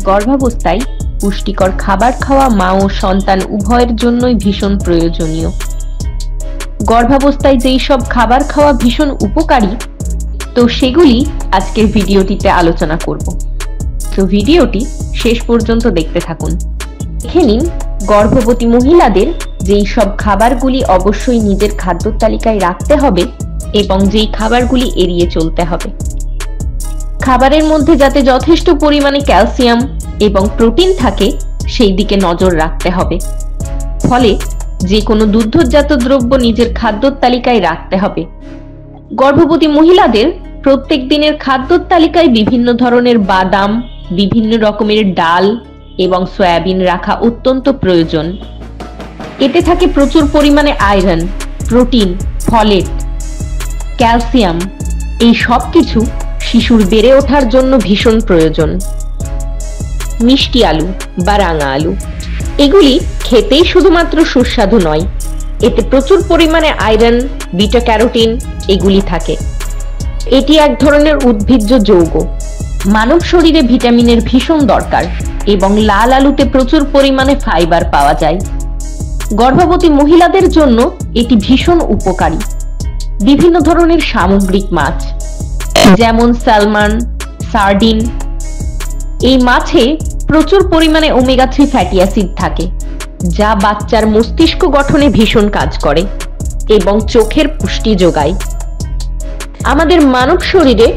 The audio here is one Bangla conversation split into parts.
গর্ভাবস্থায় পুষ্টিকর খাবার খাওয়া মা ও সন্তান উভয়ের জন্যই ভীষণ প্রয়োজনীয়। গর্ভাবস্থায় যেই সব খাবার খাওয়া ভীষণ উপকারী, তো সেগুলি আজকের ভিডিওটিতে আলোচনা করব। তো ভিডিওটি শেষ পর্যন্ত দেখতে থাকুন। দেখে নিন গর্ভবতী মহিলাদের যেই সব খাবারগুলি অবশ্যই নিজের খাদ্য তালিকায় রাখতে হবে এবং যেই খাবারগুলি এড়িয়ে চলতে হবে। খাবারের মধ্যে যাতে যথেষ্ট পরিমাণে ক্যালসিয়াম এবং প্রোটিন থাকে সেই দিকে নজর রাখতে হবে। ফলে যে কোনো দুগ্ধজাত দ্রব্য নিজের খাদ্য তালিকায় রাখতে হবে। গর্ভবতী মহিলাদের প্রত্যেক দিনের খাদ্য তালিকায় বিভিন্ন ধরনের বাদাম, বিভিন্ন রকমের ডাল এবং সয়াবিন রাখা অত্যন্ত প্রয়োজন। এতে থাকে প্রচুর পরিমাণে আয়রন, প্রোটিন, ফলেট, ক্যালসিয়াম। এই সব কিছু শিশুর বেড়ে ওঠার জন্য ভীষণ প্রয়োজন। মিষ্টি আলু বা রাঙা আলু, এগুলি খেতেই শুধুমাত্র সুস্বাদু নয়, এতে প্রচুর পরিমাণে আয়রন, বিটা ক্যারোটিন এগুলি থাকে। এটি এক ধরনের উদ্ভিজ্জ যৌগ। মানব শরীরে ভিটামিনের ভীষণ দরকার এবং লাল আলুতে প্রচুর পরিমাণে ফাইবার পাওয়া যায়। গর্ভবতী মহিলাদের জন্য এটি ভীষণ উপকারী। বিভিন্ন ধরনের সামুদ্রিক মাছ যেমন স্যালমন, সার্ডিন, এই মাছে প্রচুর পরিমাণে ওমেগা 3 ফ্যাটি অ্যাসিড থাকে, যা বাচ্চার মস্তিষ্ক গঠনে ভীষণ কাজ করে এবং চোখের পুষ্টি যোগায়। আমাদের মানব শরীরে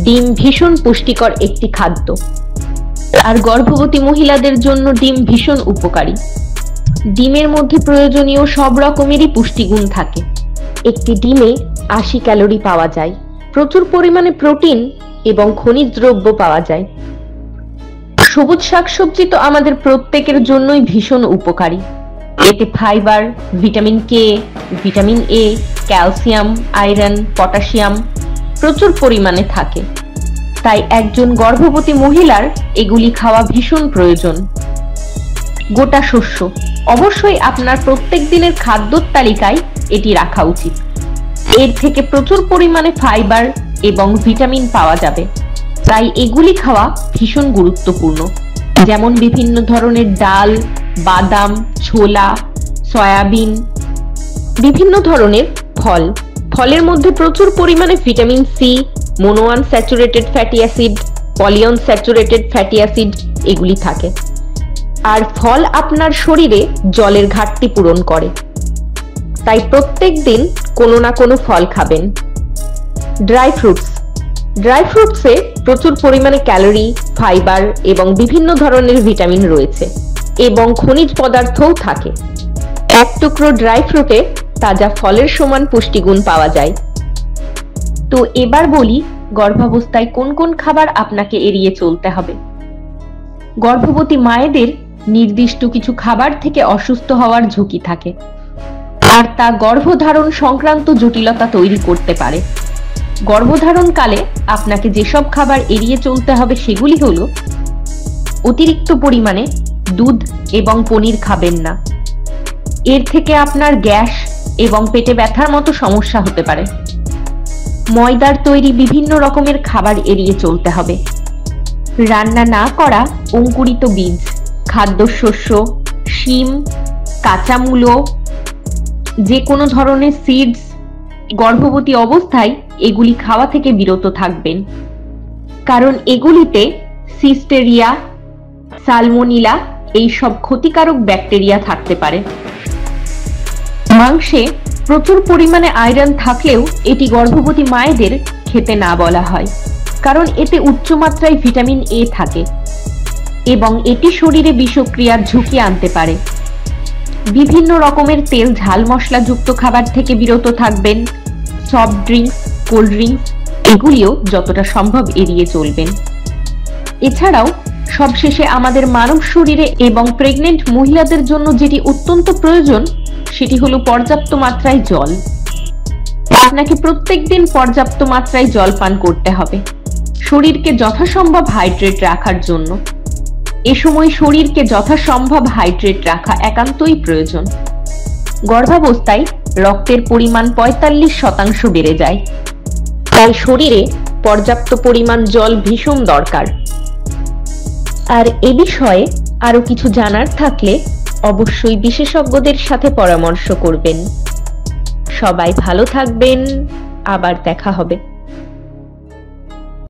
ডিম ভীষণ পুষ্টিকর একটি খাদ্য, আর গর্ভবতী মহিলাদের জন্য ডিম ভীষণ উপকারী। ডিমের মধ্যে প্রয়োজনীয় সব রকমেরই পুষ্টিগুণ থাকে। একটি ডিমে 80 ক্যালোরি পাওয়া যায়, প্রচুর পরিমাণে প্রোটিন এবং খনিজ দ্রব্য পাওয়া যায়। সবুজ শাকসবজি তো আমাদের প্রত্যেকের জন্যই ভীষণ উপকারী। এতে fibre, vitamin K, vitamin A, calcium, iron, potassium প্রচুর পরিমাণে থাকে। তাই একজন গর্ভবতী মহিলার এগুলি খাওয়া ভীষণ প্রয়োজন। গোটা শস্য অবশ্যই আপনার প্রত্যেক দিনের খাদ্য তালিকায় এটি রাখা উচিত। এর থেকে প্রচুর পরিমাণে ফাইবার এবং ভিটামিন পাওয়া যাবে, তাই এগুলি খাওয়া ভীষণ গুরুত্বপূর্ণ। যেমন বিভিন্ন ধরনের ডাল, বাদাম, ছোলা, সয়াবিন, বিভিন্ন ধরনের ফল। ফলের মধ্যে প্রচুর পরিমাণে vitamin C, monounsaturated fatty acid, polyunsaturated fatty acid এগুলি থাকে। আর ফল আপনার শরীরে জলের ঘাটতি পূরণ করে, তাই প্রত্যেক দিন কোনো না কোনো ফল খাবেন। ড্রাই ফ্রুটসে প্রচুর পরিমাণে ক্যালোরি, ফাইবার এবং বিভিন্ন ধরনের ভিটামিন রয়েছে এবং খনিজ পদার্থও থাকে। এক টুকরো ড্রাই ফ্রুটে তাজা ফলের সমান পুষ্টিগুণ পাওয়া যায়। তো এবার বলি গর্ভাবস্থায় কোন কোন খাবার আপনাকে এড়িয়ে চলতে হবে। গর্ভবতী মায়েদের নির্দিষ্ট কিছু খাবার থেকে অসুস্থ হওয়ার ঝুঁকি থাকে, আর তা গর্ভধারণ সংক্রান্ত জটিলতা তৈরি করতে পারে। গর্ভধারণকালে আপনাকে যেসব খাবার এড়িয়ে চলতে হবে সেগুলি হলো: অতিরিক্ত পরিমাণে দুধ এবং পনির খাবেন না, এর থেকে আপনার গ্যাস এবং পেটে ব্যথার মতো সমস্যা হতে পারে। ময়দার তৈরি বিভিন্ন রকমের খাবার এড়িয়ে চলতে হবে। রান্না না করা অঙ্কুরিত বীজ, খাদ্যশস্য, শিম, কাঁচা মূলো, যে কোনো ধরনের সিডস গর্ভবতী অবস্থায় এগুলি খাওয়া থেকে বিরত থাকবেন, কারণ এগুলিতে সিস্টেরিয়া, সালমোনিলা এই সব ক্ষতিকারক ব্যাকটেরিয়া থাকতে পারে। মাংসে প্রচুর পরিমাণে আয়রন থাকলেও এটি গর্ভবতী মায়েদের খেতে না বলা হয়, কারণ এতে উচ্চমাত্রায় ভিটামিন এ থাকে এবং এটি শরীরে বিষক্রিয়ার ঝুঁকি আনতে পারে। বিভিন্ন রকমের তেল, ঝাল মশলাযুক্ত খাবার থেকে বিরত থাকবেন। সফট ড্রিঙ্কস, কোল্ড ড্রিঙ্কস এগুলিও যতটা সম্ভব এড়িয়ে চলবেন। এছাড়াও সবশেষে আমাদের মানব শরীরে এবং প্রেগনেন্ট মহিলাদের জন্য যেটি অত্যন্ত প্রয়োজন সেটি হলো পর্যাপ্ত মাত্রায় জল। আপনাকে প্রত্যেকদিন পর্যাপ্ত মাত্রায় জল পান করতে হবে শরীরকে যথাসম্ভব হাইড্রেট রাখার জন্য। এ সময় শরীরকে যথাসম্ভব হাইড্রেট রাখা একান্তই প্রয়োজন। গর্ভাবস্থায় রক্তের পরিমাণ 45% বেড়ে যায়, তাই শরীরে পর্যাপ্ত পরিমাণ জল ভীষণ দরকার। আর এ বিষয়ে আরো কিছু জানার থাকলে অবশ্যই বিশেষজ্ঞদের সাথে পরামর্শ করবেন। সবাই ভালো থাকবেন, আবার দেখা হবে।